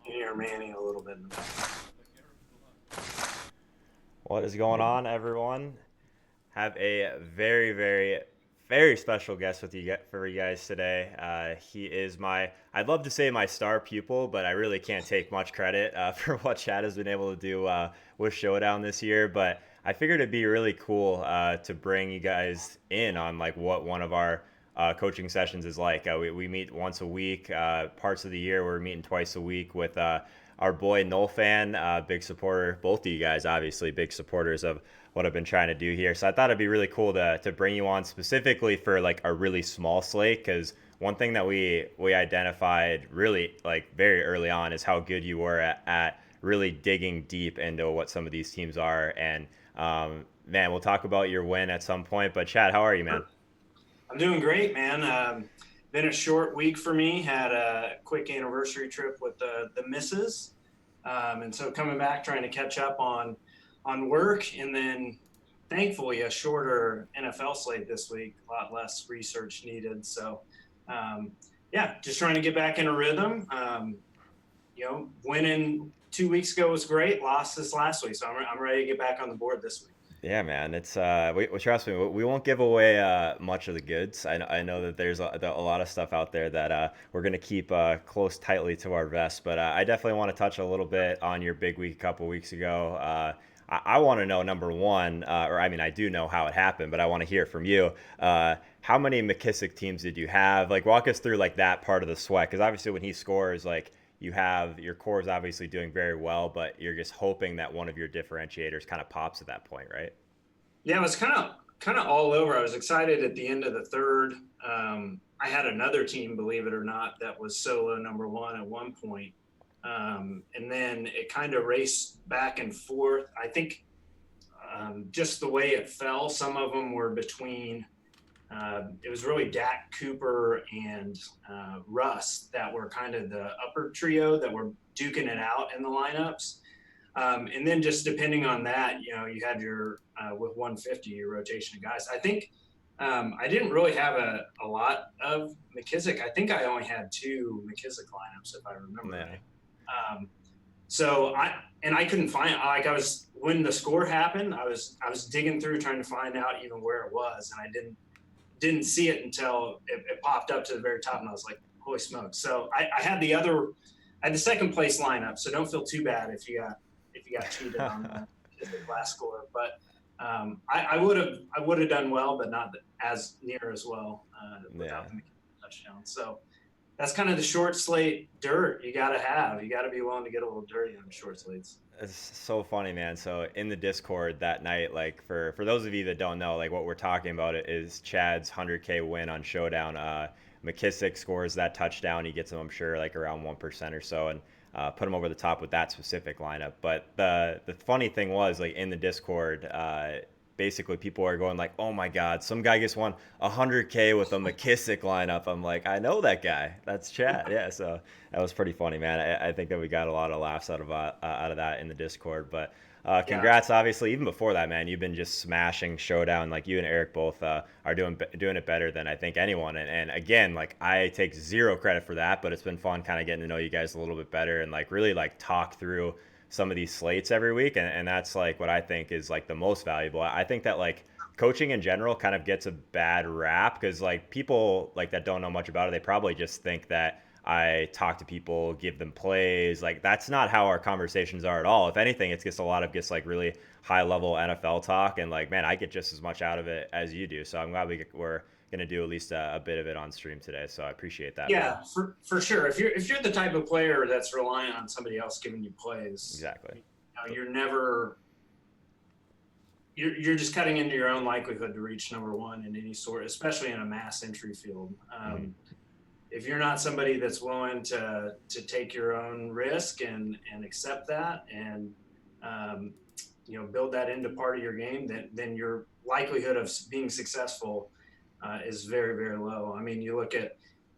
You're manning a little bit. What is going on, everyone? Have a very, very, very special guest with you for you guys today. He is I'd love to say my star pupil, but I really can't take much credit for what Chad has been able to do with Showdown this year. But I figured it'd be really cool to bring you guys in on like what one of our coaching sessions is like. We meet once a week. Parts of the year we're meeting twice a week with our boy Nolfan, big supporter. Both of you guys, obviously, big supporters of what I've been trying to do here. So I thought it'd be really cool to bring you on specifically for like a really small slate, because one thing that we identified really like very early on is how good you were at really digging deep into what some of these teams are. And man, we'll talk about your win at some point. But Chad, how are you, man? I'm doing great, man. Been a short week for me. Had a quick anniversary trip with the missus, and so coming back, trying to catch up on work, and then thankfully a shorter NFL slate this week. A lot less research needed. So, yeah, just trying to get back in a rhythm. Winning 2 weeks ago was great. Lost this last week, so I'm ready to get back on the board this week. Yeah, man. It's trust me, we won't give away much of the goods. I know that there's a lot of stuff out there that we're gonna keep close tightly to our vest. But I definitely want to touch a little bit on your big week a couple weeks ago. I want to know number one, or I mean, I do know how it happened, but I want to hear from you. How many McKissick teams did you have? Like, walk us through like that part of the sweat, because obviously when he scores, like you have your core is obviously doing very well, but you're just hoping that one of your differentiators kind of pops at that point, right? Yeah, it was kind of all over. I was excited at the end of the third. I had another team, believe it or not, that was solo number one at one point. And then it kind of raced back and forth. I think just the way it fell, some of them were between. It was really Dak, Cooper, and Russ that were kind of the upper trio that were duking it out in the lineups. And then just depending on that, you had your with 150 your rotation of guys. I think I didn't really have a lot of McKissick. I think I only had two McKissick lineups if I remember Yeah. right. So I couldn't find, like, I was, when the score happened, I was digging through trying to find out even where it was, and I didn't see it until it popped up to the very top, and I was like, holy smokes. So I had the second place lineup, so don't feel too bad if you got cheated on the last score. But I would have done well, but not as near as well without the touchdown. So that's kind of the short slate dirt you got to be willing to get a little dirty on short slates. It's so funny, man. So in the Discord that night, like for those of you that don't know, like what we're talking about is Chad's 100K win on Showdown. McKissick scores that touchdown. He gets him, I'm sure, like around 1% or so, and put him over the top with that specific lineup. But the funny thing was, like in the Discord, basically people are going like, "Oh my God, some guy just won 100K with a McKissick lineup." I'm like, I know that guy. That's Chad. Yeah, so that was pretty funny, man. I think that we got a lot of laughs out of that in the Discord. But congrats, obviously. Even before that, man, you've been just smashing Showdown. Like you and Eric both are doing it better than I think anyone. And again, like I take zero credit for that, but it's been fun kind of getting to know you guys a little bit better and like really like talk through some of these slates every week, and that's like what I think is like the most valuable. I think that like coaching in general kind of gets a bad rap because like people like that don't know much about it, they probably just think that I talk to people, give them plays. Like that's not how our conversations are at all. If anything, it's just a lot of just like really high level NFL talk, and like man, I get just as much out of it as you do. So I'm glad we're gonna do at least a bit of it on stream today. So I appreciate that. Yeah, for sure. If you're the type of player that's relying on somebody else giving you plays, exactly. You're never. You're just cutting into your own likelihood to reach number one in any sort, especially in a mass entry field. If you're not somebody that's willing to take your own risk and accept that and build that into part of your game, then your likelihood of being successful is very, very low. I mean, you look at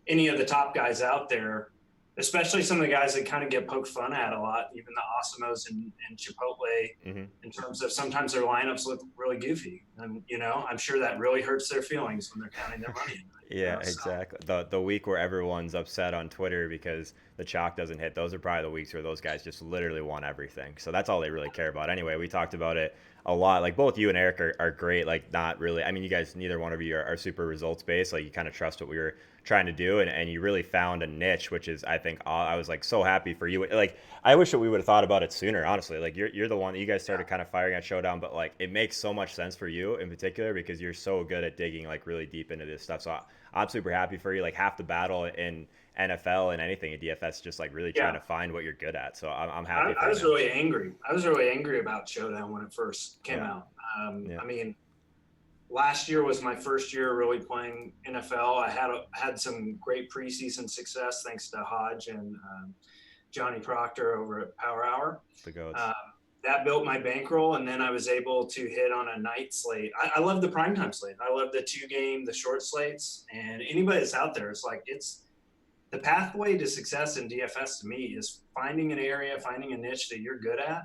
any of the top guys out there, especially some of the guys that kind of get poked fun at a lot, even the Asimos and Chipotle, in terms of sometimes their lineups look really goofy. And, I'm sure that really hurts their feelings when they're counting their money. Yeah, exactly. The week where everyone's upset on Twitter because the chalk doesn't hit, those are probably the weeks where those guys just literally want everything. So that's all they really care about. Anyway, we talked about it a lot. Like both you and Eric are great. Like not really. I mean, you guys, neither one of you are super results based. Like you kind of trust what we were trying to do, and you really found a niche, which is I think I was like so happy for you. Like I wish that we would have thought about it sooner. Honestly, like you're the one that you guys started kind of firing at Showdown, but like it makes so much sense for you in particular because you're so good at digging like really deep into this stuff. So I'm super happy for you. Like half the battle in NFL and anything in DFS, just like really trying to find what you're good at. So I'm happy. I was really angry. I was really angry about Showdown when it first came out. I mean, last year was my first year really playing NFL. I had some great preseason success thanks to Hodge and Johnny Proctor over at Power Hour. The goats. That built my bankroll, and then I was able to hit on a night slate. I love the primetime slate. I love the 2-game, the short slates, and anybody that's out there, it's the pathway to success in DFS to me is finding an area, finding a niche that you're good at,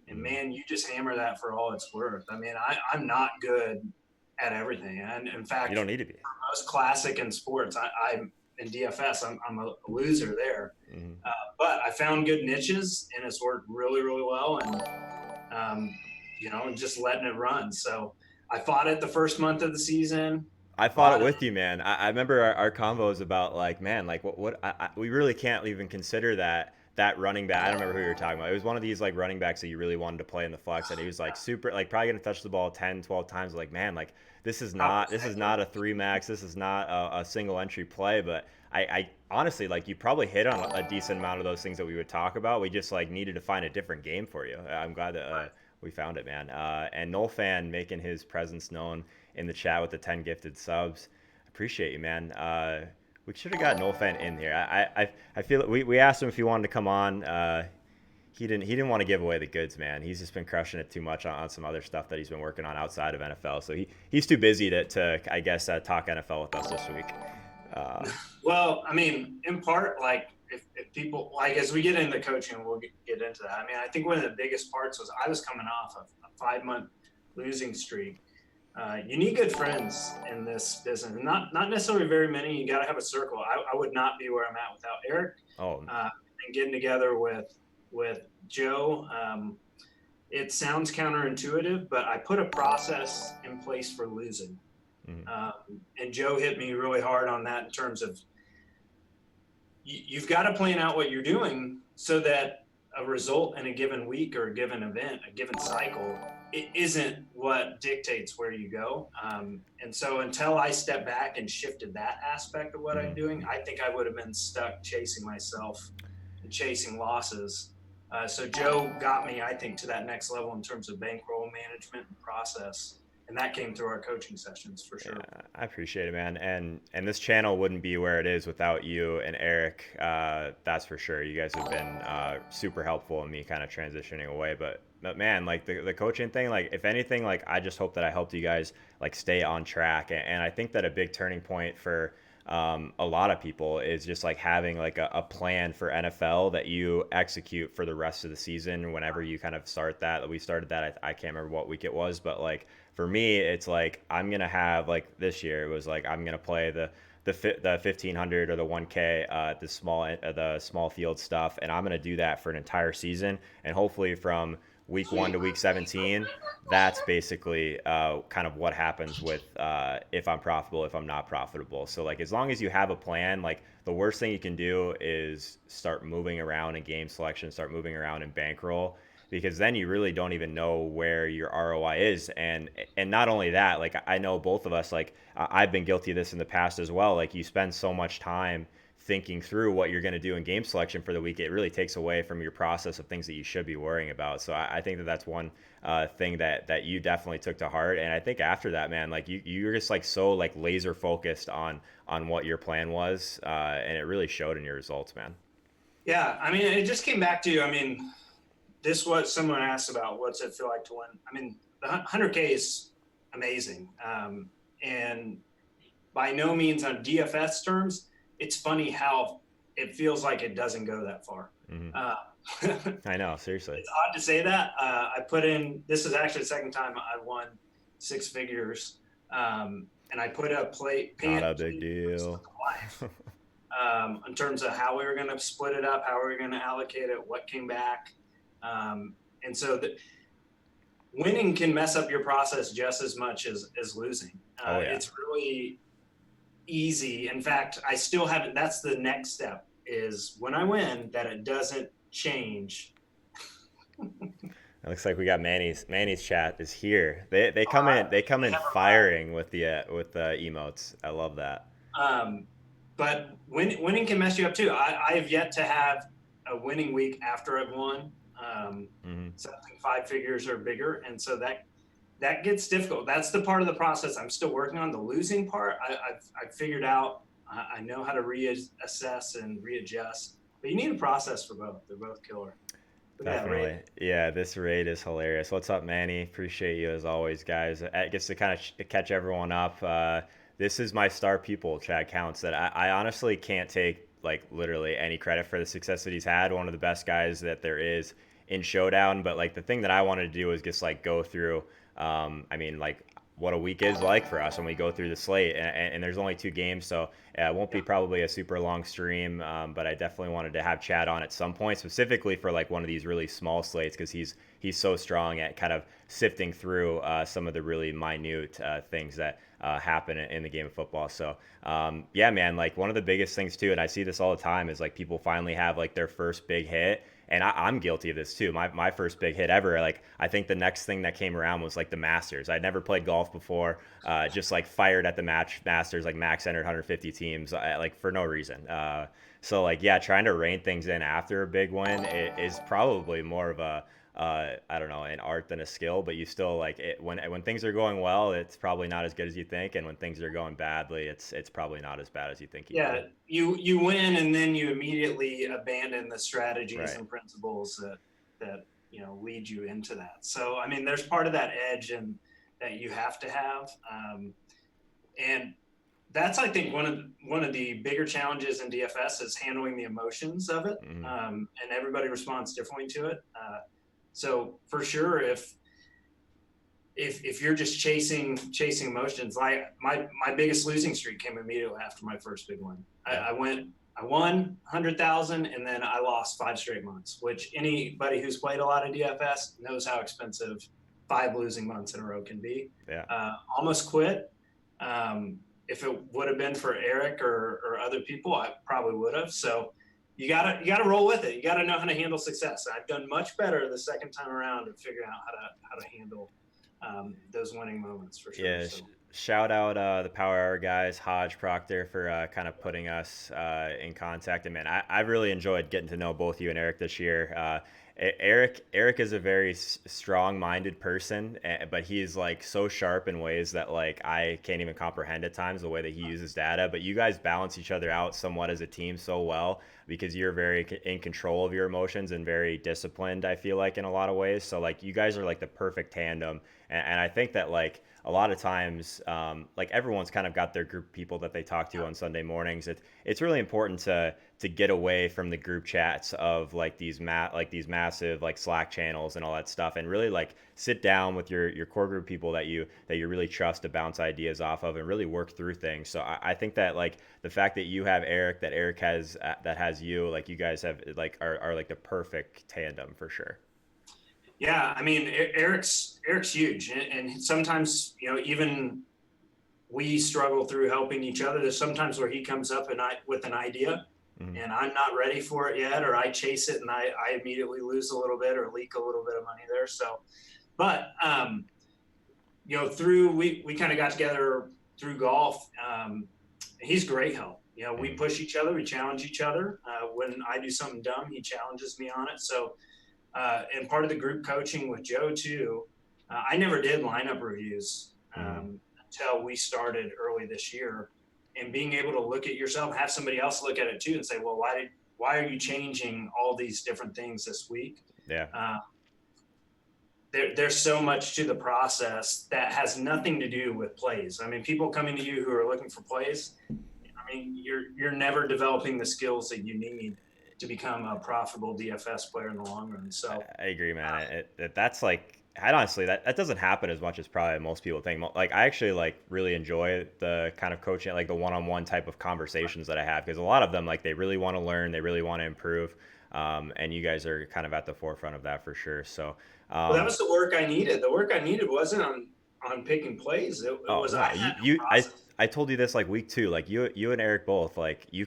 and man, you just hammer that for all it's worth. I mean, I'm not good at everything, and in fact, you don't need to be. Most classic in sports, I'm in DFS. I'm a loser there, but I found good niches, and it's worked really, really well. And just letting it run. So I fought it the first month of the season. I fought it with you, man. I remember our combos about like, man, like we really can't even consider that running back. I don't remember who you were talking about. It was one of these like running backs that you really wanted to play in the flex, and he was like super, like probably gonna touch the ball 10, 12 times. Like, man, like this is not a 3 max. This is not a single entry play. But I honestly, like, you probably hit on a decent amount of those things that we would talk about. We just like needed to find a different game for you. I'm glad that we found it, man. And Noel Fan making his presence known in the chat with the 10 gifted subs. Appreciate you, man. We should have got Noel Fan in here. I feel we asked him if he wanted to come on. He didn't want to give away the goods, man. He's just been crushing it too much on some other stuff that he's been working on outside of NFL. So he's too busy to I guess talk NFL with us this week. Well, I mean, in part, like if people, like, as we get into coaching, we'll get into that. I mean, I think one of the biggest parts was I was coming off of a 5-month losing streak. You need good friends in this business. Not necessarily very many. You got to have a circle. I would not be where I'm at without Eric. And getting together with Joe. It sounds counterintuitive, but I put a process in place for losing. And Joe hit me really hard on that in terms of you've got to plan out what you're doing so that a result in a given week or a given event, a given cycle, it isn't what dictates where you go. And so until I stepped back and shifted that aspect of what I'm doing, I think I would have been stuck chasing myself and chasing losses. So Joe got me, I think, to that next level in terms of bankroll management and process. And that came through our coaching sessions for sure. Yeah, I appreciate it, man. And this channel wouldn't be where it is without you and Eric. That's for sure. You guys have been super helpful in me kind of transitioning away. But man, like the coaching thing, like if anything, like I just hope that I helped you guys like stay on track. And I think that a big turning point for a lot of people is just like having like a plan for NFL that you execute for the rest of the season. Whenever you kind of start that, we started that. I can't remember what week it was, but like for me, it's like I'm gonna have like this year. It was like I'm gonna play the 1500 or the 1K, the small field stuff, and I'm gonna do that for an entire season. And hopefully from week 1 to week 17, that's basically kind of what happens with if I'm profitable, if I'm not profitable. So like as long as you have a plan, like the worst thing you can do is start moving around in game selection, start moving around in bankroll, because then you really don't even know where your ROI is. And not only that, like I know both of us, like I've been guilty of this in the past as well. Like you spend so much time thinking through what you're going to do in game selection for the week, it really takes away from your process of things that you should be worrying about. So I think that that's one thing that you definitely took to heart. And I think after that, man, like you're just like so like laser focused on what your plan was, and it really showed in your results, man. Yeah, I mean, it just came back to, I mean, this was someone asked about what's it feel like to win. I mean, the 100K is amazing, and by no means on DFS terms, it's funny how it feels like it doesn't go that far. I know, seriously. It's odd to say that. I put in, this is actually the second time I won 6 figures. And I put a not a big deal. In terms of how we were going to split it up, how we were going to allocate it, what came back. And so winning can mess up your process just as much as losing. It's really easy. In fact, I still haven't, that's the next step, is when I win, that it doesn't change. It looks like we got Manny's chat is here. They come in firing with the emotes. I love that. But winning can mess you up too. I have yet to have a winning week after I've won something 5 figures or bigger, and so that gets difficult. That's the part of the process I'm still working on. The losing part, I've figured out. I know how to reassess and readjust. But you need a process for both. They're both killer. But yeah, Definitely. Yeah, this raid is hilarious. What's up, Manny? Appreciate you as always, guys. It gets to kind of catch everyone up. This is my star pupil, Chad Counts, that I honestly can't take like literally any credit for the success that he's had. One of the best guys that there is in Showdown. But like the thing that I wanted to do is just like go through, I mean, like what a week is like for us when we go through the slate. And there's only 2 games, so it won't be probably a super long stream, but I definitely wanted to have Chad on at some point, specifically for like one of these really small slates because he's so strong at kind of sifting through some of the really minute things that happen in the game of football. So yeah, man, like one of the biggest things too, and I see this all the time, is like people finally have like their first big hit. And I'm guilty of this too. My first big hit ever, like I think the next thing that came around was like the Masters. I'd never played golf before, just like fired at the Masters, like max entered 150 teams, like for no reason. So like yeah, trying to rein things in after a big win is probably more of a I don't know, an art than a skill, but you still like it when things are going well, it's probably not as good as you think, and when things are going badly, it's probably not as bad as you think either. yeah, you win, and then you immediately abandon the strategies Right. and principles that lead you into that. So I mean, there's part of that edge and that you have to have, and that's I think one of the bigger challenges in DFS is handling the emotions of it, Mm-hmm. and everybody responds differently to it. So for sure, if you're just chasing emotions, like my biggest losing streak came immediately after my first big win. Yeah. I won 100,000, and then I lost 5 straight months, which anybody who's played a lot of DFS knows how expensive 5 losing months in a row can be. Yeah. Almost quit. If it would have been for Eric or other people, I probably would have. So you gotta roll with it. You gotta know how to handle success. I've done much better the second time around of figuring out how to handle those winning moments for sure. Yeah, So. shout out the Power Hour guys, Hodge Proctor, for kind of putting us in contact. And man, I really enjoyed getting to know both you and Eric this year. Eric is a very strong-minded person, but he's like so sharp in ways that like I can't even comprehend at times the way that he uses data. But you guys balance each other out somewhat as a team so well because you're very in control of your emotions and very disciplined, I feel like, in a lot of ways. So like you guys are like the perfect tandem, and I think that like a lot of times, like everyone's kind of got their group of people that they talk to on Sunday mornings. It's really important to get away from the group chats of like these massive like Slack channels and all that stuff, and really like sit down with your core group people that you really trust to bounce ideas off of and really work through things. So I think that like the fact that you have Eric, that Eric has that has you, like you guys have like are like the perfect tandem for sure. Yeah, I mean, Eric's huge, and sometimes even we struggle through helping each other. There's sometimes where he comes up with an idea, Mm-hmm. and I'm not ready for it yet, or I chase it and I immediately lose a little bit or leak a little bit of money there. So, but through we kind of got together through golf. He's great help. We push each other, we challenge each other. When I do something dumb, he challenges me on it. So. And part of the group coaching with Joe too, I never did lineup reviews until we started early this year, and being able to look at yourself, have somebody else look at it too, and say, well, why are you changing all these different things this week? Yeah. There's so much to the process that has nothing to do with plays. I mean, people coming to you who are looking for plays, I mean, you're never developing the skills that you need to become a profitable DFS player in the long run. So I agree, man. That's like, I honestly, that doesn't happen as much as probably most people think. Like, I actually like really enjoy the kind of coaching, like the one-on-one type of conversations that I have, because a lot of them, like, they really want to learn, they really want to improve, and you guys are kind of at the forefront of that for sure. So, well, that was the work I needed. The work I needed wasn't on picking plays. It was no, I had no process. I told you this like week 2, like you and Eric both, like you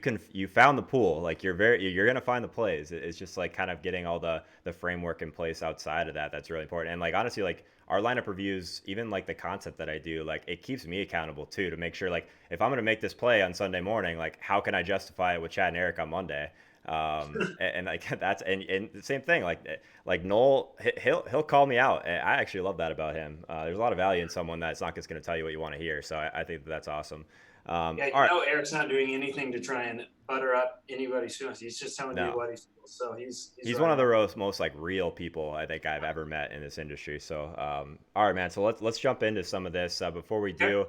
found the pool, like you're gonna find the plays. It's just like kind of getting all the framework in place outside of that that's really important. And like honestly, like our lineup reviews, even like the concept that I do, like it keeps me accountable too, to make sure like if I'm gonna make this play on Sunday morning, like how can I justify it with Chad and Eric on Monday? And like that's and the same thing, like Noel, he'll call me out, and I actually love that about him. There's a lot of value in someone that's not just going to tell you what you want to hear, so I think that's awesome. Yeah, All right. Eric's not doing anything to try and butter up anybody's feelings. He's just telling you No. what he feels. So he's He's right one of the on. most like real people I think I've ever met in this industry. So, all right, man. So let's jump into some of this. Before we Okay. do,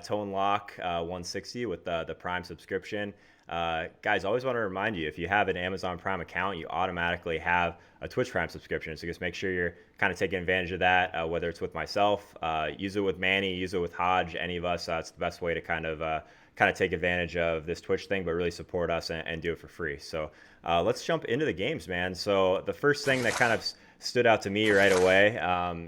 Tone Lock 160 with the Prime subscription. Guys, always want to remind you, if you have an Amazon Prime account, you automatically have a Twitch Prime subscription. So just make sure you're kind of taking advantage of that. Whether it's with myself, use it with Manny, use it with Hodge, any of us. It's the best way to kind of take advantage of this Twitch thing, but really support us and do it for free. So let's jump into the games, man. So the first thing that kind of stood out to me right away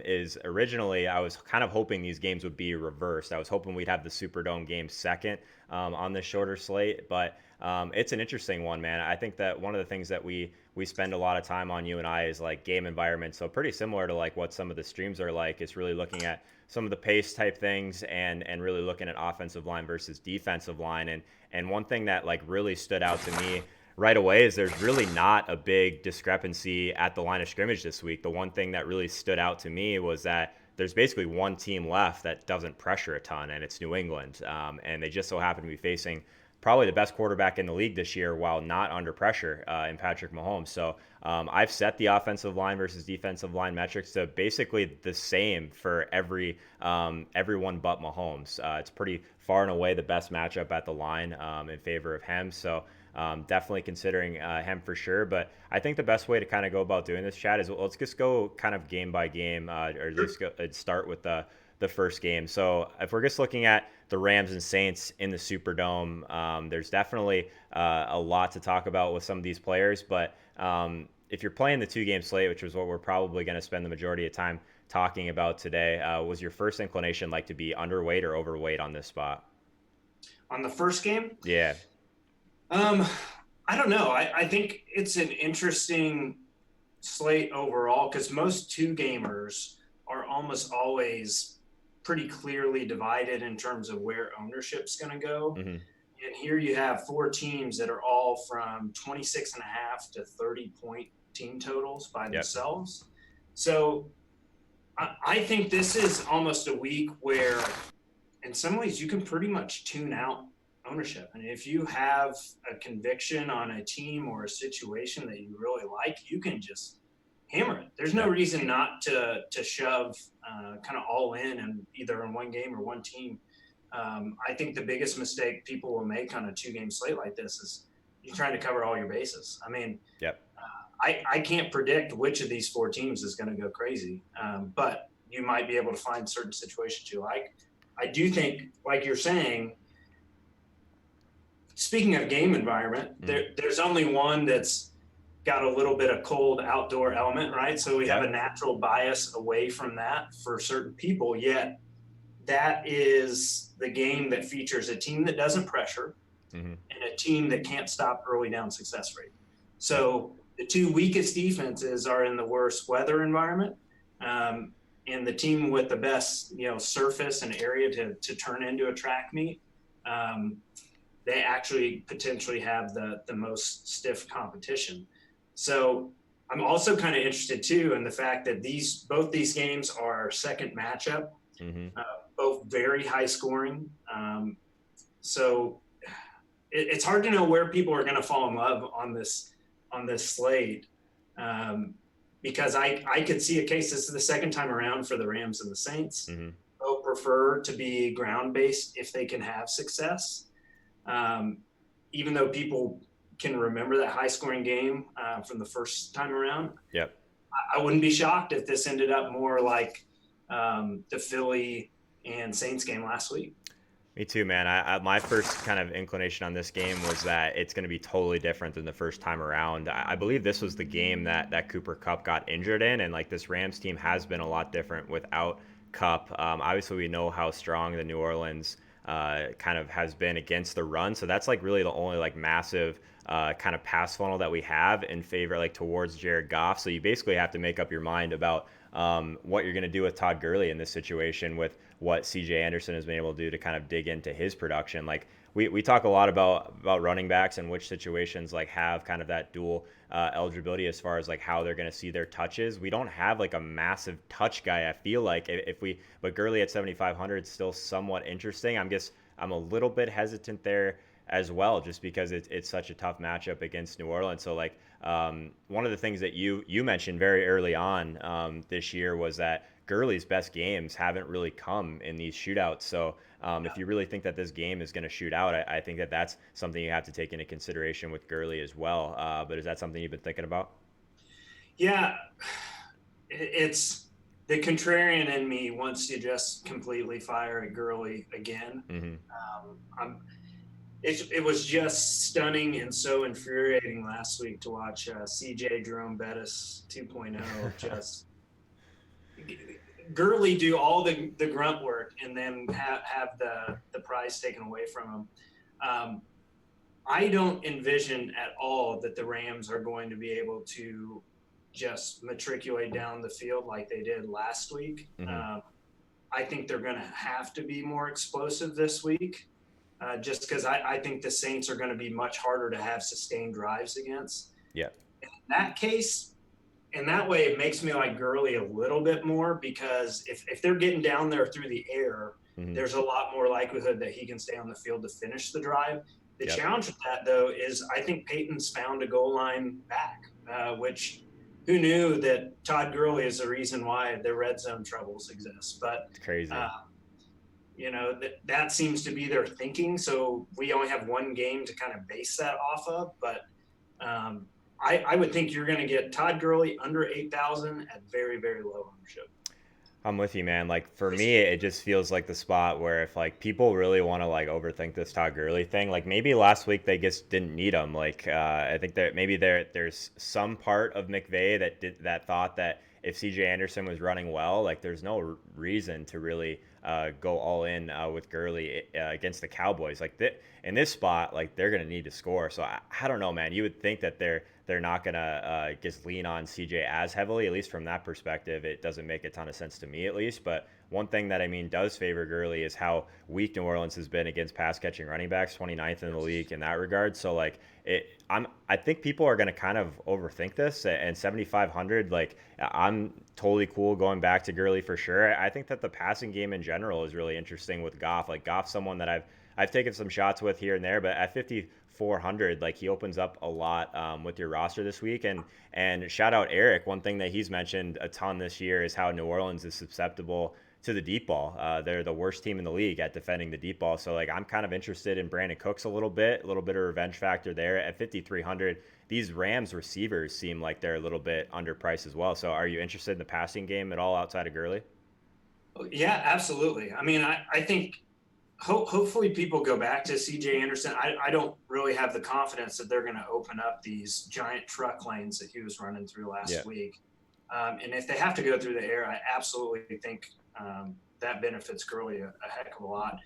is originally I was kind of hoping these games would be reversed. I was hoping we'd have the Superdome game second on this shorter slate, but it's an interesting one, man. I think that one of the things that we spend a lot of time on, you and I, is like game environment. So pretty similar to like what some of the streams are like. Is really looking at some of the pace type things and really looking at offensive line versus defensive line. And one thing that like really stood out to me right away is there's really not a big discrepancy at the line of scrimmage this week. The one thing that really stood out to me was that there's basically one team left that doesn't pressure a ton, and it's New England. And they just so happen to be facing probably the best quarterback in the league this year while not under pressure in Patrick Mahomes. So I've set the offensive line versus defensive line metrics to basically the same for everyone but Mahomes. It's pretty far and away the best matchup at the line in favor of him. So definitely considering him for sure. But I think the best way to kind of go about doing this, Chad, is let's just go kind of game by game, or at least start with the first game. So if we're just looking at the Rams and Saints in the Superdome, there's definitely a lot to talk about with some of these players. But if you're playing the 2-game slate, which is what we're probably going to spend the majority of time talking about today, was your first inclination like to be underweight or overweight on this spot? On the first game, Yeah. I don't know. I think it's an interesting slate overall because most 2-gamers are almost always pretty clearly divided in terms of where ownership's going to go. Mm-hmm. And here you have 4 teams that are all from 26.5 to 30-point team totals by themselves. So I think this is almost a week where, in some ways, you can pretty much tune out ownership. And if you have a conviction on a team or a situation that you really like, you can just hammer it. There's no reason not to shove kind of all in and either in one game or one team. I think the biggest mistake people will make on a 2-game slate like this is you're trying to cover all your bases. I mean, I can't predict which of these 4 teams is going to go crazy, but you might be able to find certain situations you like. I do think, like you're saying, speaking of game environment, there's only one that's got a little bit of cold outdoor element, right? So we have a natural bias away from that for certain people, yet that is the game that features a team that doesn't pressure and a team that can't stop early down success rate. So the 2 weakest defenses are in the worst weather environment, and the team with the best, surface and area to turn into a track meet, they actually potentially have the most stiff competition. So I'm also kind of interested too in the fact that both these games are second matchup, both very high scoring. So it's hard to know where people are going to fall in love on this slate, because I could see a case. This is the second time around for the Rams and the Saints. Both prefer to be ground based if they can have success. Even though people can remember that high scoring game from the first time around. I wouldn't be shocked if this ended up more like the Philly and Saints game last week. Me too, man. My first kind of inclination on this game was that it's going to be totally different than the first time around. I believe this was the game that Cooper Kupp got injured in, and like this Rams team has been a lot different without Kupp. Obviously, we know how strong the New Orleans kind of has been against the run, so that's like really the only like massive kind of pass funnel that we have in favor like towards Jared Goff. So you basically have to make up your mind about what you're going to do with Todd Gurley in this situation with what CJ Anderson has been able to do to kind of dig into his production. Like we talk a lot about running backs and which situations like have kind of that dual eligibility as far as like how they're going to see their touches. We don't have like a massive touch guy. I feel like but Gurley at 7,500 is still somewhat interesting. I'm a little bit hesitant there as well, just because it's such a tough matchup against New Orleans. So like one of the things that you mentioned very early on this year was that Gurley's best games haven't really come in these shootouts. So if you really think that this game is going to shoot out, I think that that's something you have to take into consideration with Gurley as well. But is that something you've been thinking about? Yeah, it's the contrarian in me wants to just completely fire at Gurley again. Mm-hmm. It was just stunning and so infuriating last week to watch CJ Jerome Bettis 2.0 just Gurley do all the grunt work and then have the prize taken away from him. I don't envision at all that the Rams are going to be able to just matriculate down the field like they did last week. Mm-hmm. I think they're going to have to be more explosive this week, just because I think the Saints are going to be much harder to have sustained drives against. Yeah. In that case, in that way, it makes me like Gurley a little bit more, because if they're getting down there through the air, Mm-hmm. there's a lot more likelihood that he can stay on the field to finish the drive. The Yep. challenge with that, though, is I think Peyton's found a goal line back, which who knew that Todd Gurley is the reason why the red zone troubles exist. But It's crazy. that seems to be their thinking. So we only have one game to kind of base that off of. But I would think you're going to get Todd Gurley under 8,000 at very, very low ownership. I'm with you, man. Like for me, it just feels like the spot where if like people really want to like overthink this Todd Gurley thing, like maybe last week they just didn't need him. Like I think that maybe there's some part of McVay that thought that if CJ Anderson was running well, like there's no reason to really go all in with Gurley against the Cowboys. Like in this spot, like they're gonna need to score. So I don't know, man. You would think that they're not gonna just lean on CJ as heavily, at least from that perspective. It doesn't make a ton of sense to me, at least. But one thing that I mean does favor Gurley is how weak New Orleans has been against pass catching running backs, 29th in the league in that regard. So like I think people are going to kind of overthink this, and 7,500, like I'm totally cool going back to Gurley for sure. I think that the passing game in general is really interesting with Goff. Like Goff's someone that I've taken some shots with here and there, but at 5,400, like he opens up a lot with your roster this week. And shout out Eric. One thing that he's mentioned a ton this year is how New Orleans is susceptible to the deep ball. They're the worst team in the league at defending the deep ball. So like I'm kind of interested in Brandon Cooks a little bit of revenge factor there at 5,300. These Rams receivers seem like they're a little bit underpriced as well. So are you interested in the passing game at all outside of Gurley? Yeah, absolutely. I mean, I think hopefully people go back to CJ Anderson. I don't really have the confidence that they're going to open up these giant truck lanes that he was running through last week. And if they have to go through the air, I absolutely think that benefits Gurley a heck of a lot.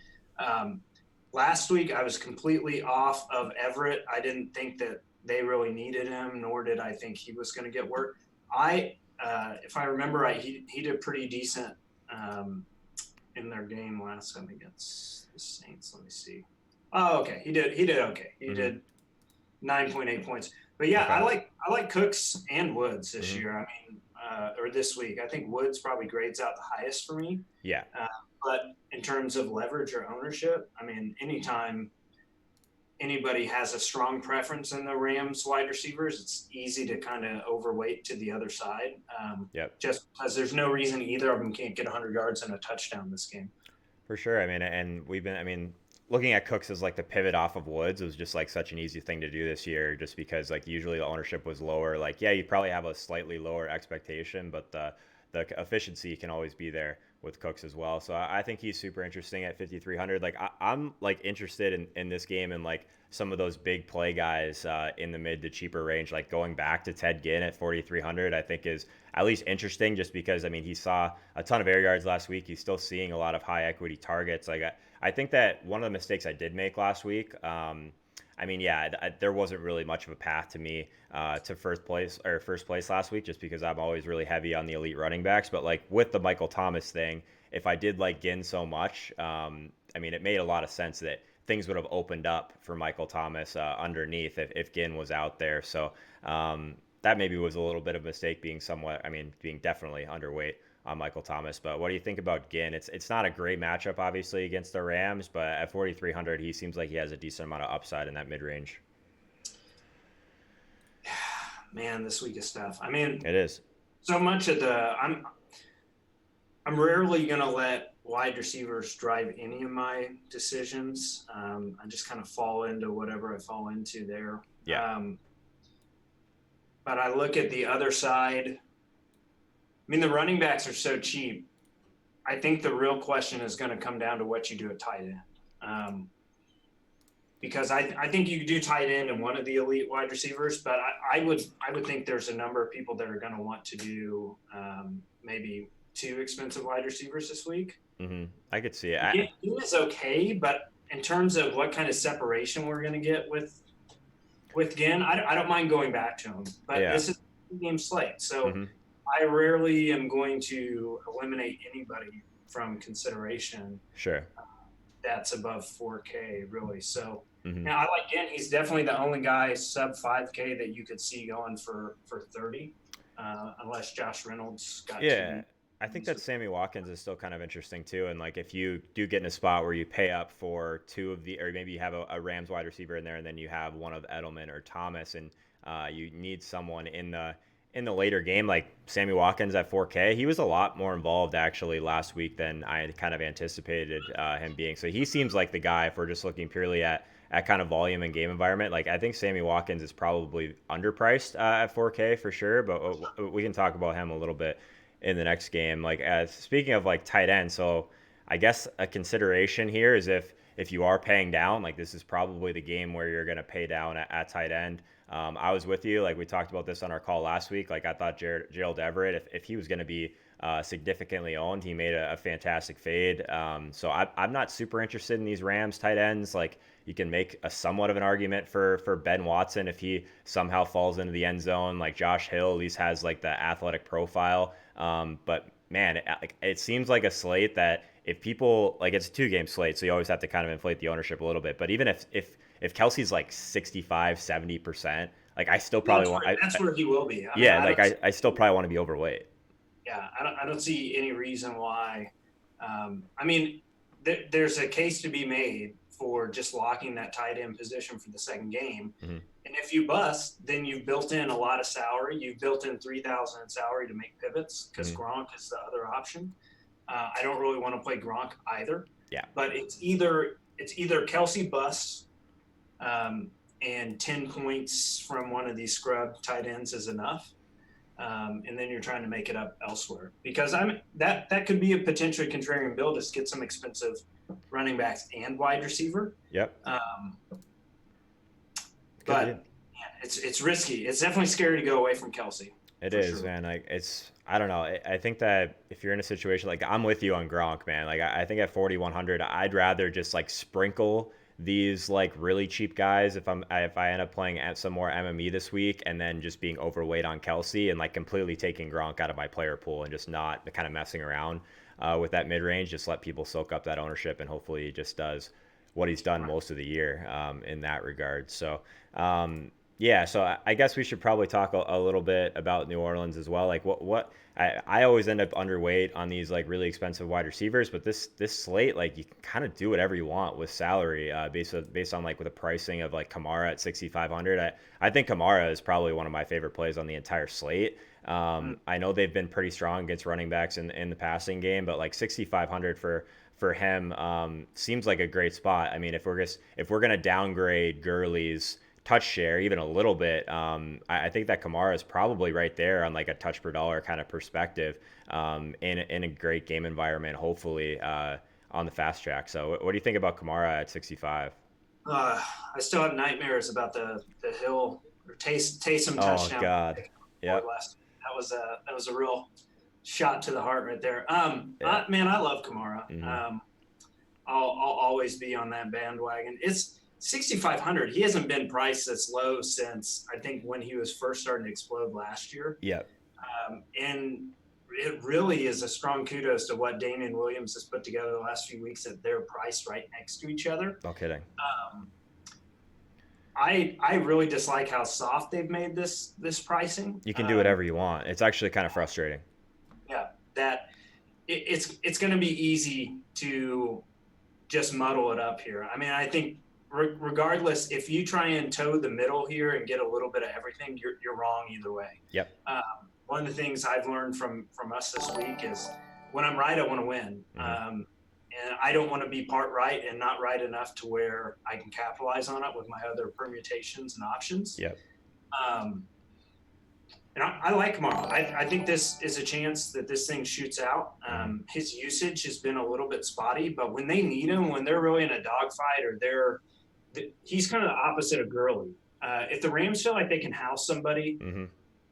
Last week, I was completely off of Everett. I didn't think that they really needed him, nor did I think he was going to get work. If I remember right, he did pretty decent in their game last time against the Saints. Let me see. Oh, okay. He did okay. He did 9.8 points. But yeah, okay. I like Cooks and Woods this year. I mean, or this week. I think Woods probably grades out the highest for me. Yeah. But in terms of leverage or ownership, I mean, anytime anybody has a strong preference in the Rams wide receivers, it's easy to kind of overweight to the other side. Just because there's no reason either of them can't get 100 yards and a touchdown this game. For sure. I mean, and looking at Cooks as like the pivot off of Woods was just like such an easy thing to do this year, just because like usually the ownership was lower. Like, yeah, you probably have a slightly lower expectation, but the efficiency can always be there with Cooks as well. So I think he's super interesting at 5,300. Like I'm like interested in this game and like some of those big play guys in the mid to cheaper range, like going back to Ted Ginn at 4,300, I think is at least interesting, just because, I mean, he saw a ton of air yards last week. He's still seeing a lot of high equity targets. Like I think that one of the mistakes I did make last week, there wasn't really much of a path to me to first place last week, just because I'm always really heavy on the elite running backs. But like with the Michael Thomas thing, if I did like Ginn so much, it made a lot of sense that things would have opened up for Michael Thomas underneath if Ginn was out there. So that maybe was a little bit of a mistake being being definitely underweight on Michael Thomas. But what do you think about Ginn? It's not a great matchup, obviously, against the Rams, but at 4,300, he seems like he has a decent amount of upside in that mid range. Man, this week is tough. I mean, It is. so much of I'm rarely gonna let wide receivers drive any of my decisions. I just kind of fall into whatever I fall into there. Yeah. But I look at the other side. I mean, the running backs are so cheap. I think the real question is going to come down to what you do at tight end. Because I think you could do tight end and one of the elite wide receivers, but I would think there's a number of people that are going to want to do maybe two expensive wide receivers this week. Mm-hmm. I could see it. He is okay, but in terms of what kind of separation we're going to get with Ginn, I don't mind going back to him, but this is a game slate, so I rarely am going to eliminate anybody from consideration. Sure. That's above 4K, really. So now I like Ginn. He's definitely the only guy sub 5K that you could see going for 30, unless Josh Reynolds got to. I think that Sammy Watkins is still kind of interesting too. And like if you do get in a spot where you pay up for two of or maybe you have a Rams wide receiver in there, and then you have one of Edelman or Thomas, and you need someone in the later game, like Sammy Watkins at 4K, he was a lot more involved actually last week than I had kind of anticipated him being. So he seems like the guy, if we're just looking purely at kind of volume and game environment. Like I think Sammy Watkins is probably underpriced at 4K for sure, but we can talk about him a little bit in the next game. Like speaking of like tight end, so I guess a consideration here is if you are paying down, like this is probably the game where you're going to pay down at tight end. I was with you. Like we talked about this on our call last week. Like I thought Gerald Everett, if he was going to be significantly owned, he made a fantastic fade. So I'm not super interested in these Rams tight ends. Like you can make a somewhat of an argument for Ben Watson if he somehow falls into the end zone. Like Josh Hill at least has like the athletic profile. But man, it seems like a slate that if people like, it's a 2-game slate, so you always have to kind of inflate the ownership a little bit. But even if Kelsey's like 65-70%, like I still probably that's where he will be. I still probably want to be overweight. Yeah, I don't see any reason why. I mean, there's a case to be made for just locking that tight end position for the second game. And if you bust, then you've built in a lot of salary. You've built in 3,000 in salary to make pivots because Gronk is the other option. I don't really want to play Gronk either. Yeah. But it's either Kelsey busts and 10 points from one of these scrub tight ends is enough. And then you're trying to make it up elsewhere. Because that could be a potentially contrarian build, just get some expensive running backs and wide receiver. Yep. But man, it's risky. It's definitely scary to go away from Kelsey. It is, sure. Man. Like I don't know. I think that if you're in a situation like I'm with you on Gronk, man. Like I think at 4,100, I'd rather just like sprinkle these like really cheap guys if I end up playing some more MME this week, and then just being overweight on Kelsey and like completely taking Gronk out of my player pool and just not kind of messing around with that mid range. Just let people soak up that ownership, and hopefully he just does what he's done most of the year in that regard. So so I guess we should probably talk a little bit about New Orleans as well. Like what I always end up underweight on these like really expensive wide receivers, but this slate, like you can kind of do whatever you want with salary based on like with the pricing of like Kamara at 6,500. I think Kamara is probably one of my favorite plays on the entire slate. I know they've been pretty strong against running backs in the passing game, but like 6,500 for him seems like a great spot. I mean, if we're gonna downgrade Gurley's touch share even a little bit, I think that Kamara is probably right there on like a touch per dollar kind of perspective in a great game environment, hopefully on the fast track. So what do you think about Kamara at 65? I still have nightmares about the Hill or Taysom touchdown. Oh God, yeah. That was a real shot to the heart right there. Man, I love Kamara. I'll always be on that bandwagon. It's 6,500. He hasn't been priced this low since I think when he was first starting to explode last year. Yeah. And it really is a strong kudos to what Damian Williams has put together the last few weeks, that they're priced right next to each other. No kidding. I really dislike how soft they've made this pricing. You can do whatever you want. It's actually kind of frustrating. Yeah, that it's going to be easy to just muddle it up here. I mean, I think regardless, if you try and toe the middle here and get a little bit of everything, you're wrong either way. Yep. One of the things I've learned from us this week is when I'm right, I want to win. And I don't want to be part right and not right enough to where I can capitalize on it with my other permutations and options. Yep. And I like Kamara. I think this is a chance that this thing shoots out. His usage has been a little bit spotty, but when they need him, when they're really in a dogfight, or he's kind of the opposite of Gurley. If the Rams feel like they can house somebody,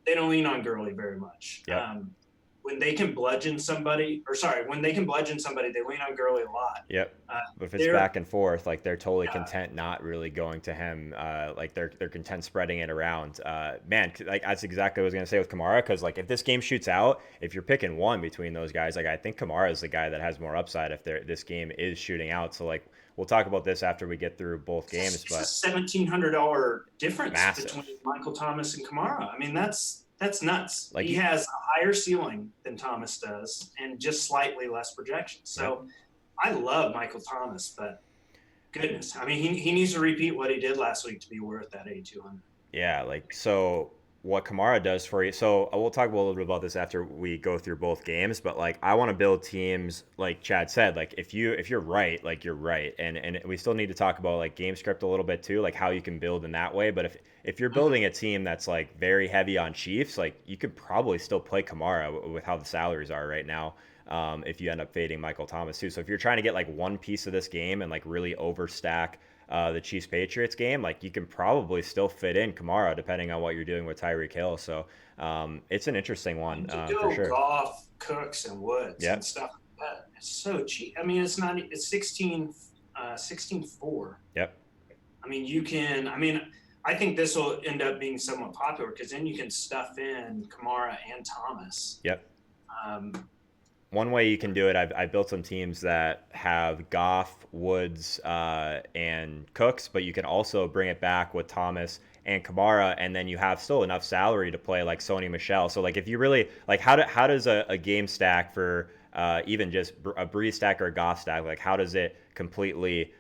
they don't lean on Gurley very much. Yep. When they can bludgeon somebody, when they can bludgeon somebody, they lean on Gurley a lot. Yep. But if it's back and forth, like they're totally content not really going to him. Like they're content spreading it around. Man, like that's exactly what I was gonna say with Kamara. Because like if this game shoots out, if you're picking one between those guys, like I think Kamara is the guy that has more upside if this game is shooting out. So like we'll talk about this after we get through both games. It's but a $1,700 difference massive. Between Michael Thomas and Kamara. I mean, that's nuts. Like he has a higher ceiling than Thomas does and just slightly less projection. So I love Michael Thomas, but goodness, I mean, he needs to repeat what he did last week to be worth that 8,200. Yeah, like so what Kamara does for you. So we'll talk a little bit about this after we go through both games, but like I want to build teams like Chad said, like if you're right, like you're right. And we still need to talk about like game script a little bit too, like how you can build in that way. But if you're building a team that's like very heavy on Chiefs, like you could probably still play Kamara with how the salaries are right now. If you end up fading Michael Thomas too. So if you're trying to get like one piece of this game and like really overstack the Chiefs Patriots game, like you can probably still fit in Kamara depending on what you're doing with Tyreek Hill. So it's an interesting one for sure. Goff, Cooks, and Woods and stuff like that. It's so cheap. I mean, it's 16-4. Yep. I mean, I think this will end up being somewhat popular because then you can stuff in Kamara and Thomas. Yep. One way you can do it, I've built some teams that have Goff, Woods, and Cooks, but you can also bring it back with Thomas and Kamara, and then you have still enough salary to play like Sony Michel. So like if you really like, how does a game stack for even just a Breeze stack or a Goff stack, like how does it completely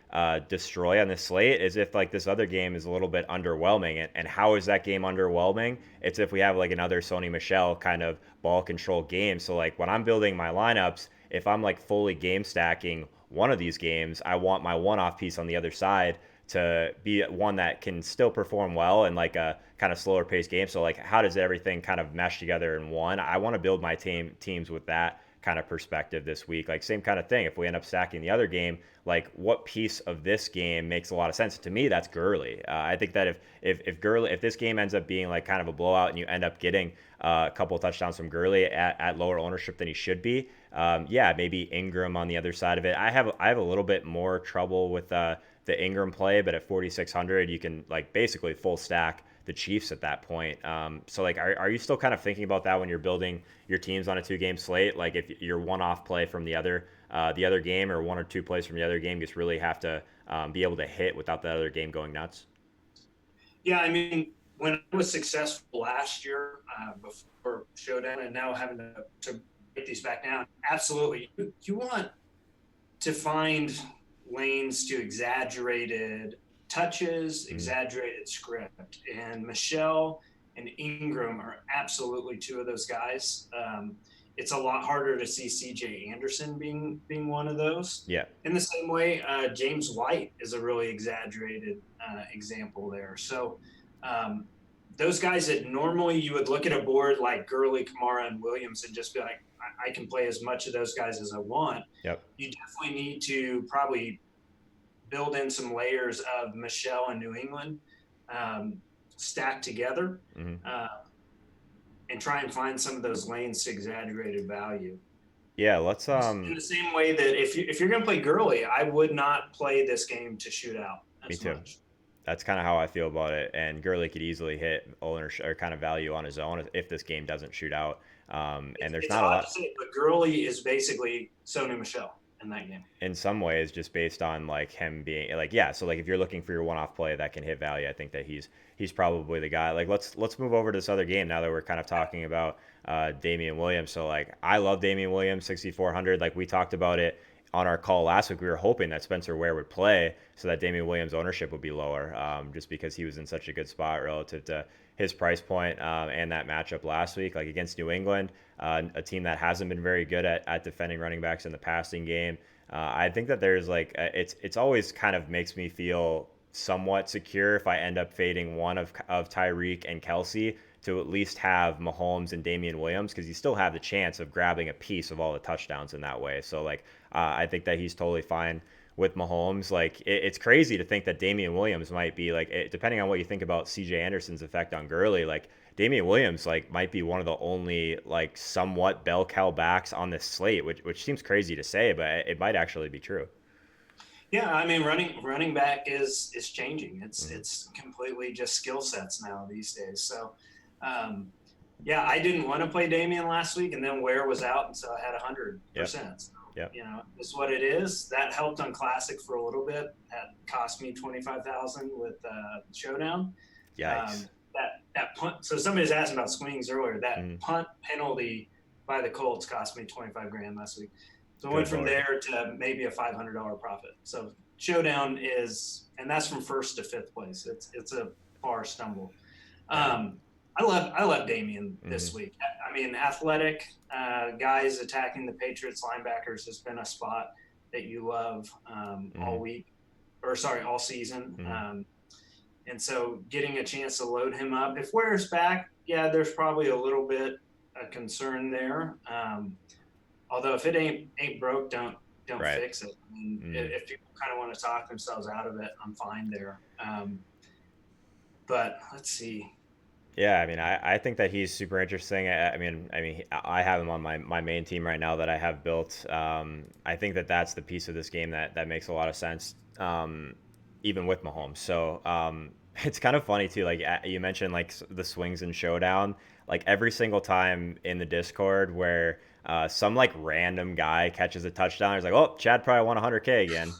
destroy on this slate? Is if like this other game is a little bit underwhelming, and how is that game underwhelming? It's if we have like another Sony Michel kind of ball control game. So like when I'm building my lineups, if I'm like fully game stacking one of these games, I want my one-off piece on the other side to be one that can still perform well in like a kind of slower paced game. So like how does everything kind of mesh together in one? I want to build my teams with that kind of perspective this week. Like same kind of thing. If we end up stacking the other game, like what piece of this game makes a lot of sense? To me, that's Gurley. I think that if this game ends up being like kind of a blowout and you end up getting a couple of touchdowns from Gurley at lower ownership than he should be, maybe Ingram on the other side of it. I have a little bit more trouble with the Ingram play, but at 4,600, you can like basically full stack the Chiefs at that point. So like, are you still kind of thinking about that when you're building your teams on a 2-game slate? Like if you're one-off play from the other game or one or two plays from the other game, you just really have to be able to hit without the other game going nuts. Yeah, I mean, when I was successful last year before Showdown and now having to break these back down, absolutely. You want to find lanes to exaggerated touches, exaggerated script. And Michelle and Ingram are absolutely two of those guys. It's a lot harder to see CJ Anderson being one of those. Yeah. In the same way, James White is a really exaggerated example there. So those guys that normally you would look at a board like Gurley, Kamara, and Williams and just be like, I can play as much of those guys as I want. Yep. You definitely need to probably build in some layers of Michelle and New England stacked together and try and find some of those lanes to exaggerated value. Yeah, let's in the same way that if you're going to play Gurley, I would not play this game to shoot out as Me too. much. That's kind of how I feel about it. And Gurley could easily hit ownership or kind of value on his own if this game doesn't shoot out. And there's not a lot. But Gurley is basically Sony Michel. in that game. In some ways, just based on like him being like, yeah. So like if you're looking for your one-off play that can hit value, I think that he's probably the guy. Like let's move over to this other game now that we're kind of talking about Damian Williams. So like I love Damian Williams 6,400. Like we talked about it on our call last week. We were hoping that Spencer Ware would play so that Damian Williams ownership would be lower, just because he was in such a good spot relative to his price point, and that matchup last week, like against New England, a team that hasn't been very good at defending running backs in the passing game. I think that there's like it's always kind of makes me feel somewhat secure if I end up fading one of Tyreek and Kelsey to at least have Mahomes and Damian Williams, because you still have the chance of grabbing a piece of all the touchdowns in that way. So like I think that he's totally fine with Mahomes. Like it's crazy to think that Damian Williams might be like, depending on what you think about CJ Anderson's effect on Gurley, like Damian Williams like might be one of the only like somewhat bell cow backs on this slate, which seems crazy to say, but it might actually be true. Yeah, I mean, running back is changing. It's completely just skill sets now these days. So, yeah, I didn't want to play Damian last week, and then Ware was out, and so I had 100%. So, Yep. you know, it's what it is. That helped on Classic for a little bit. That cost me 25,000 with Showdown. Yikes. That punt. So somebody was asking about swings earlier. That Mm. punt penalty by the Colts cost me 25 grand last week. So I Good went from Lord. there to maybe a $500 profit. So Showdown is, and that's from first to fifth place. It's a far stumble. I love Damian this week. I mean, athletic guys attacking the Patriots linebackers has been a spot that you love all week, or sorry, all season. And so getting a chance to load him up. If Ware's back, yeah, there's probably a little bit of concern there. Although if it ain't broke, don't Right. fix it. I mean, if people kind of want to talk themselves out of it, I'm fine there. But let's see. Yeah, I mean, I think that he's super interesting. I have him on my main team right now that I have built. I think that that's the piece of this game that makes a lot of sense, even with Mahomes. So it's kind of funny too. Like you mentioned, like the swings and showdown. Like every single time in the Discord where some like random guy catches a touchdown, he's like, "Oh, Chad probably won 100K again."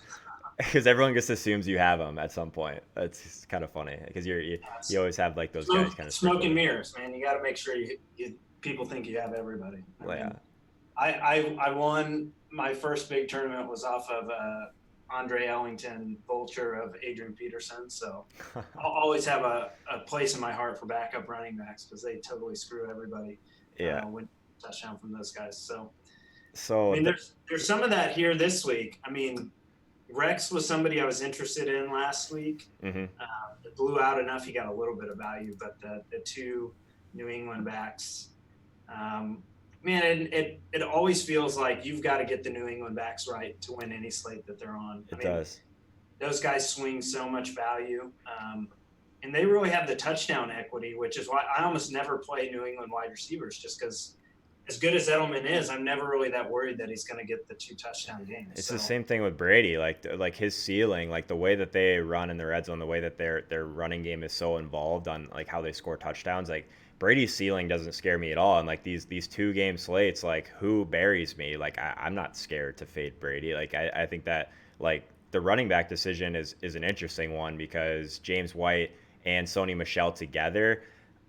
Because everyone just assumes you have them at some point. It's kind of funny because you always have like those guys kind of Smoke and sprinkled in. mirrors, man. You got to make sure you people think you have everybody. I Well, mean, yeah. I won my first big tournament was off of Andre Ellington Vulture of Adrian Peterson. So I'll always have a place in my heart for backup running backs because they totally screw everybody Yeah. when touchdown from those guys. So I So mean, there's some of that here this week. I mean, Rex was somebody I was interested in last week. It blew out enough; he got a little bit of value. But the two New England backs, man, it always feels like you've got to get the New England backs right to win any slate that they're on. it does. Those guys swing so much value, and they really have the touchdown equity, which is why I almost never play New England wide receivers, just because. As good as Edelman is, I'm never really that worried that he's going to get the 2 touchdown games. It's the same thing with Brady. Like his ceiling, like the way that they run in the red zone, the way that their running game is so involved on like how they score touchdowns. Like Brady's ceiling doesn't scare me at all. And like these 2 game slates, like who buries me? Like I'm not scared to fade Brady. Like I think that like the running back decision is an interesting one because James White and Sony Michel together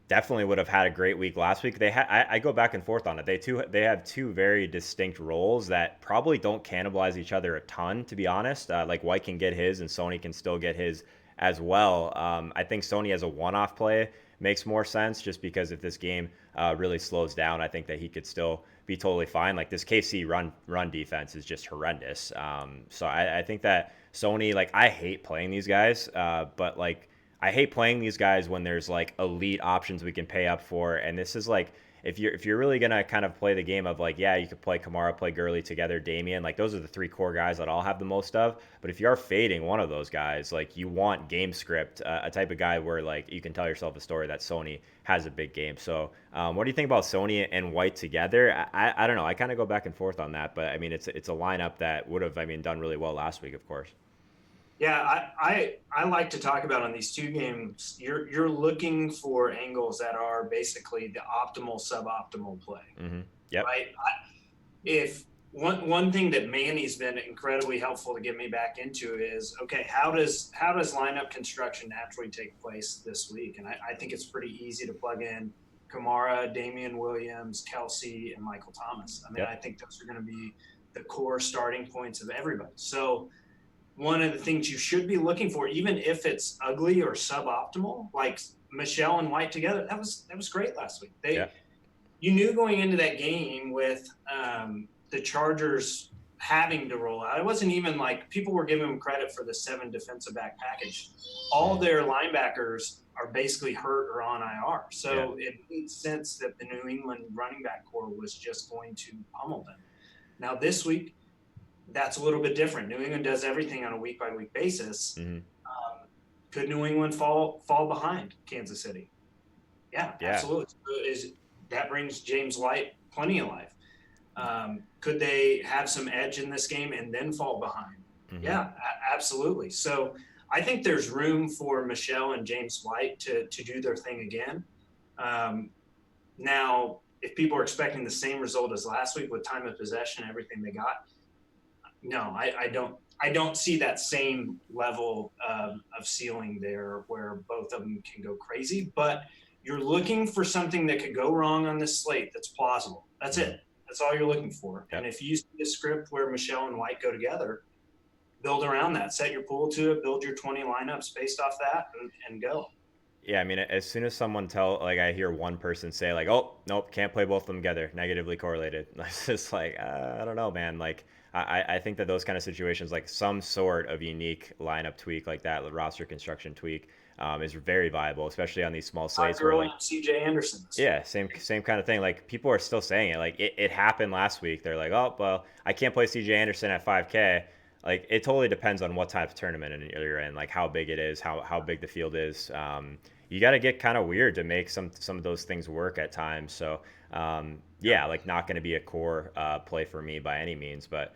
definitely would have had a great week last week. I go back and forth on it. They have 2 very distinct roles that probably don't cannibalize each other a ton, to be honest. Like White can get his and Sony can still get his as well. I think Sony as a one-off play makes more sense just because if this game really slows down, I think that he could still be totally fine. Like this KC run defense is just horrendous. So I think that Sony, like I hate playing these guys, but like I hate playing these guys when there's like elite options we can pay up for. And this is like if you're really gonna kind of play the game of like, yeah, you could play Kamara, play Gurley together, Damian, like those are the 3 core guys that I'll have the most of. But if you are fading one of those guys, like you want game script, a type of guy where like you can tell yourself a story that Sony has a big game. So what do you think about Sony and White together? I don't know. I kind of go back and forth on that, but I mean it's a lineup that would have done really well last week, of course. Yeah, I like to talk about on these 2 games. You're looking for angles that are basically the optimal suboptimal play, Mm-hmm. Yep. right? If one thing that Manny's been incredibly helpful to get me back into is, okay, how does lineup construction naturally take place this week? And I think it's pretty easy to plug in Kamara, Damian Williams, Kelsey, and Michael Thomas. I mean, Yep. I think those are going to be the core starting points of everybody. So one of the things you should be looking for, even if it's ugly or suboptimal, like Michelle and White together, that was great last week. You knew going into that game with the Chargers having to roll out. It wasn't even like people were giving them credit for the 7 defensive back package. All their linebackers are basically hurt or on IR. So it made sense that the New England running back core was just going to pummel them. Now this week, that's a little bit different. New England does everything on a week-by-week basis. Could New England fall behind Kansas City? Yeah. Absolutely. That brings James White plenty of life. Could they have some edge in this game and then fall behind? Yeah, absolutely. So I think there's room for Michelle and James White to do their thing again. Now, if people are expecting the same result as last week with time of possession, everything they got, no, I don't see that same level of ceiling there where both of them can go crazy. But you're looking for something that could go wrong on this slate that's plausible. That's it. That's all you're looking for. Yep. And if you see a script where Michelle and White go together, build around that. Set your pool to it. Build your 20 lineups based off that and go. Yeah, I mean, as soon as someone I hear one person say like, "Oh, nope, can't play both of them together, negatively correlated." It's just like, I don't know, man. Like, I think that those kind of situations, like some sort of unique lineup tweak like that, the roster construction tweak, is very viable, especially on these small slates where like CJ Anderson. Yeah, same kind of thing. Like people are still saying it. Like it happened last week. They're like, oh well, I can't play CJ Anderson at 5K. Like it totally depends on what type of tournament you're in, like how big it is, how big the field is. You got to get kind of weird to make some of those things work at times. So yeah, like not going to be a core play for me by any means, but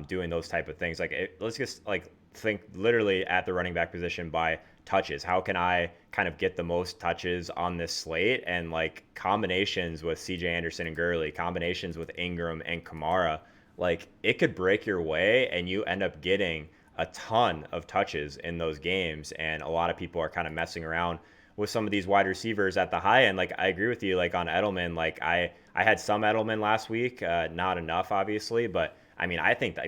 doing those type of things, let's just like think literally at the running back position by touches. How can I kind of get the most touches on this slate? And like combinations with CJ Anderson and Gurley, combinations with Ingram and Kamara, like it could break your way and you end up getting a ton of touches in those games. And a lot of people are kind of messing around with some of these wide receivers at the high end. Like I agree with you, like on Edelman, like I had some Edelman last week, not enough obviously, but I mean,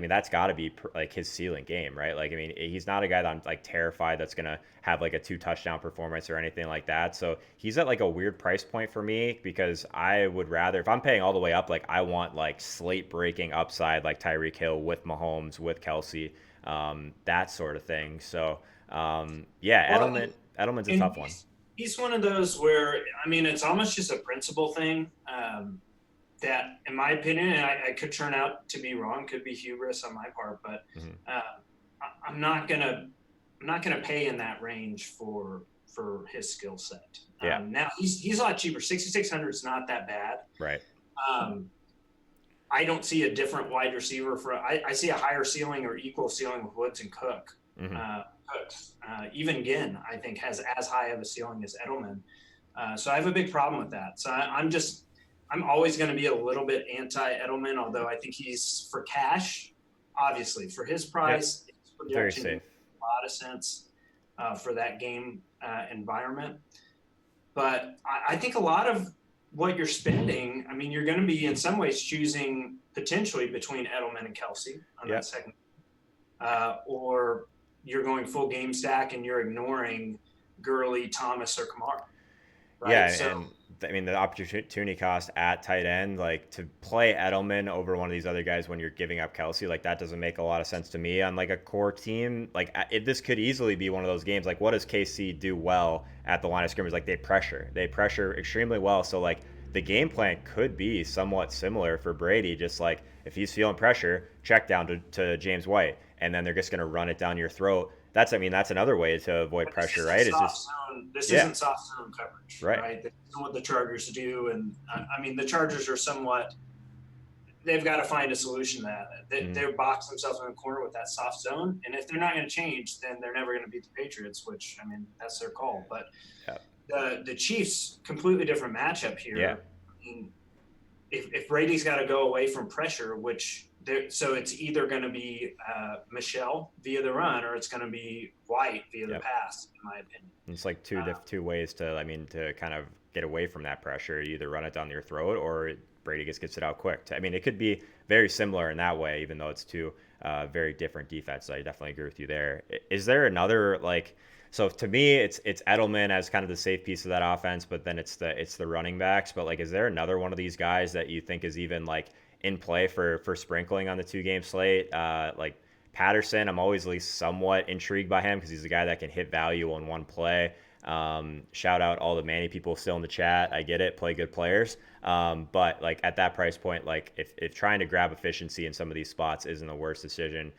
that's got to be like his ceiling game, right? Like, I mean, he's not a guy that I'm like terrified that's gonna have like a 2 touchdown performance or anything like that. So he's at like a weird price point for me because I would rather, if I'm paying all the way up, like I want like slate breaking upside, like Tyreek Hill with Mahomes, with Kelsey, that sort of thing. So yeah, well, Edelman's a tough one. He's one of those where, I mean, it's almost just a principle thing. That, in my opinion, and I could turn out to be wrong, could be hubris on my part, but I'm not gonna pay in that range for his skill set. Yeah. Now he's a lot cheaper. 6,600 is not that bad. Right. I don't see a different wide receiver I see a higher ceiling or equal ceiling with Woods and Cook. Even Ginn, I think, has as high of a ceiling as Edelman. So I have a big problem with that. So I'm always going to be a little bit anti-Edelman, although I think he's for cash, obviously. For his price, his projection makes a lot of sense for that game environment. But I think a lot of what you're spending, I mean, you're going to be in some ways choosing potentially between Edelman and Kelsey on that second. Or you're going full game stack and you're ignoring Gurley, Thomas, or Kamara. Right? Yeah, and I mean the opportunity cost at tight end, like to play Edelman over one of these other guys when you're giving up Kelsey, like that doesn't make a lot of sense to me on like a core team. Like this could easily be one of those games. Like what does KC do well at the line of scrimmage? Like they pressure extremely well. So like the game plan could be somewhat similar for Brady. Just like if he's feeling pressure, check down to James White, and then they're just going to run it down your throat. That's another way to avoid pressure, right? This isn't soft zone coverage, right? That's what the Chargers do, and I mean the Chargers are somewhat. They've got to find a solution to that. They box themselves in the corner with that soft zone, and if they're not going to change, then they're never going to beat the Patriots. Which I mean, that's their call. But the Chiefs, completely different matchup here. Yeah. I mean, if Brady's got to go away from pressure, which So it's either going to be Michelle via the run, or it's going to be White via the Yep. pass, in my opinion. It's like two ways to, I mean, to kind of get away from that pressure. You either run it down your throat or Brady gets it out quick. I mean, it could be very similar in that way, even though it's two very different defenses. I definitely agree with you there. Is there another like? So to me, it's Edelman as kind of the safe piece of that offense, but then it's the running backs. But like, is there another one of these guys that you think is even like in play for sprinkling on the 2 game slate? Like Patterson, I'm always at least somewhat intrigued by him because he's a guy that can hit value on one play. Shout out all the Manny people still in the chat. I get it, play good players. But like at that price point, like if trying to grab efficiency in some of these spots isn't the worst decision,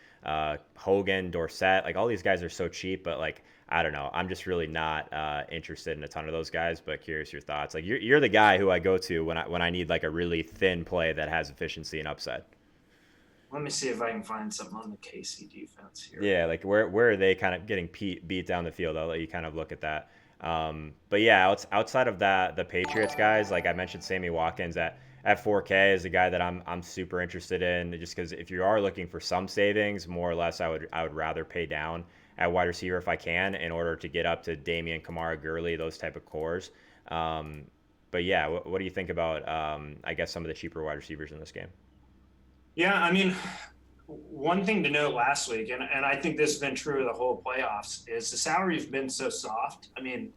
Hogan, Dorsett, like all these guys are so cheap, but like I don't know, I'm just really not interested in a ton of those guys. But curious your thoughts. Like you're the guy who I go to when I need like a really thin play that has efficiency and upside. Let me see if I can find something on the KC defense here. Yeah, like where are they kind of getting beat down the field? I'll let you kind of look at that. But yeah, outside of that, the Patriots guys, like I mentioned, Sammy Watkins at 4K is a guy that I'm super interested in. Just because if you are looking for some savings, more or less, I would rather pay down at wide receiver if I can in order to get up to Damian, Kamara, Gurley, those type of cores. Um, but yeah, what do you think about I guess some of the cheaper wide receivers in this game? Yeah, I mean, one thing to note last week, and I think this has been true of the whole playoffs, is the salary's been so soft. I mean,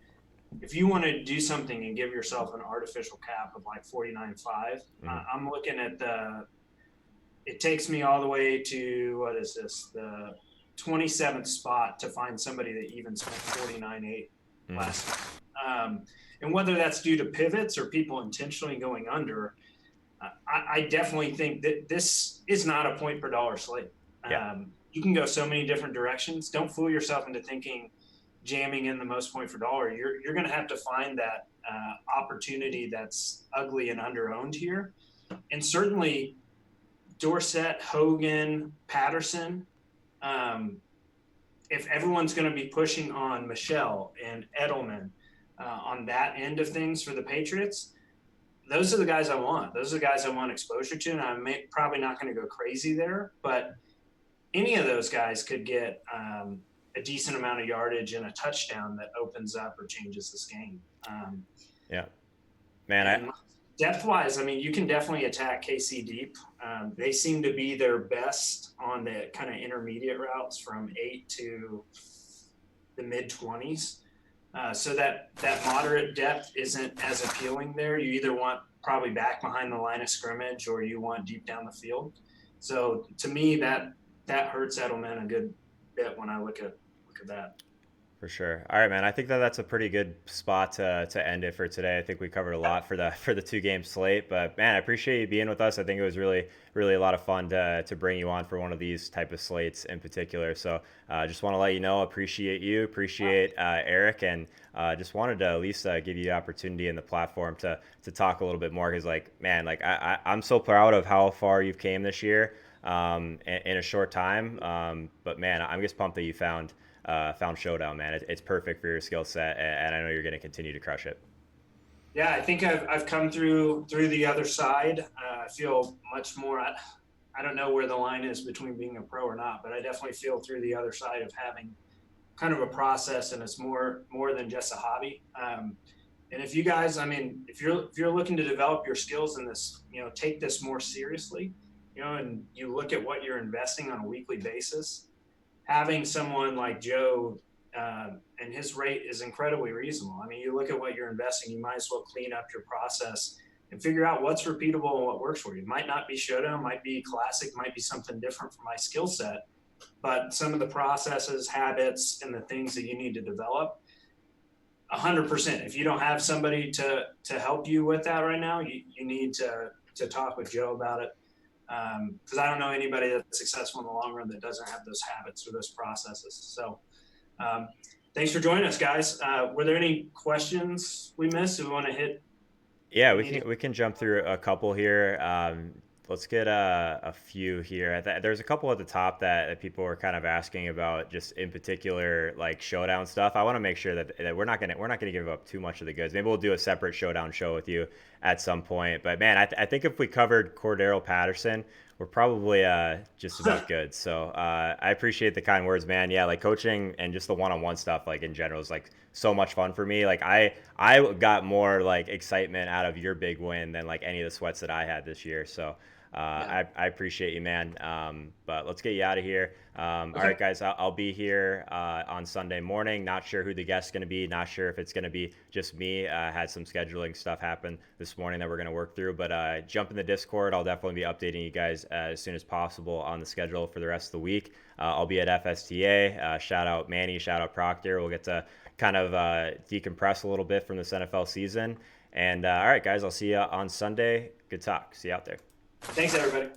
if you want to do something and give yourself an artificial cap of like 49.5, I'm looking at it takes me all the way to, what is this, the 27th spot to find somebody that even spent 49.8 last week. And whether that's due to pivots or people intentionally going under, I definitely think that this is not a point per dollar slate. Yeah. You can go so many different directions. Don't fool yourself into thinking jamming in the most point per dollar. You're going to have to find that opportunity that's ugly and under-owned here. And certainly Dorsett, Hogan, Patterson, if everyone's going to be pushing on Michelle and Edelman on that end of things for the Patriots, those are the guys I want. Those are the guys I want exposure to, and I'm probably not going to go crazy there. But any of those guys could get a decent amount of yardage and a touchdown that opens up or changes this game. Yeah, man. Depth-wise, I mean, you can definitely attack KC deep. They seem to be their best on the kind of intermediate routes from 8 to the mid-20s. So that moderate depth isn't as appealing there. You either want probably back behind the line of scrimmage or you want deep down the field. So to me, that hurts Edelman a good bit when I look at that. For sure. All right, man. I think that's a pretty good spot to end it for today. I think we covered a lot for the 2 game slate. But man, I appreciate you being with us. I think it was really really a lot of fun to bring you on for one of these type of slates in particular. So just want to let you know, appreciate Eric, and just wanted to at least give you the opportunity and the platform to talk a little bit more because like man, like I'm so proud of how far you've came this year in a short time. But man, I'm just pumped that you found Showdown, man. It's perfect for your skill set, and I know you're going to continue to crush it. Yeah, I think I've come through the other side. I feel much more. I don't know where the line is between being a pro or not, but I definitely feel through the other side of having kind of a process, and it's more than just a hobby. And if you guys, I mean, if you're looking to develop your skills in this, take this more seriously, and you look at what you're investing on a weekly basis. Having someone like Joe and his rate is incredibly reasonable. I mean, you look at what you're investing, you might as well clean up your process and figure out what's repeatable and what works for you. It might not be Showdown, might be classic, might be something different for my skill set, but some of the processes, habits, and the things that you need to develop, 100%. If you don't have somebody to help you with that right now, you need to talk with Joe about it. Because I don't know anybody that's successful in the long run that doesn't have those habits or those processes. So thanks for joining us, guys. Were there any questions we missed? Do we want to hit? Yeah, we can jump through a couple here. Let's get a few here. There's a couple at the top that people were kind of asking about, just in particular, like Showdown stuff. I want to make sure that we're not gonna give up too much of the goods. Maybe we'll do a separate Showdown show with you at some point. But man, I think if we covered Cordero Patterson, we're probably just about good. So I appreciate the kind words, man. Yeah, like coaching and just the one-on-one stuff, like in general, is like so much fun for me. Like I got more like excitement out of your big win than like any of the sweats that I had this year. So Yeah. I appreciate you, man. But let's get you out of here. All Okay. right, guys, I'll be here on Sunday morning. Not sure who the guest's going to be. Not sure if it's going to be just me. Had some scheduling stuff happen this morning that we're going to work through. But jump in the Discord. I'll definitely be updating you guys as soon as possible on the schedule for the rest of the week. I'll be at FSTA. Shout out Manny. Shout out Proctor. We'll get to kind of decompress a little bit from this NFL season. And all right, guys, I'll see you on Sunday. Good talk. See you out there. Thanks, everybody.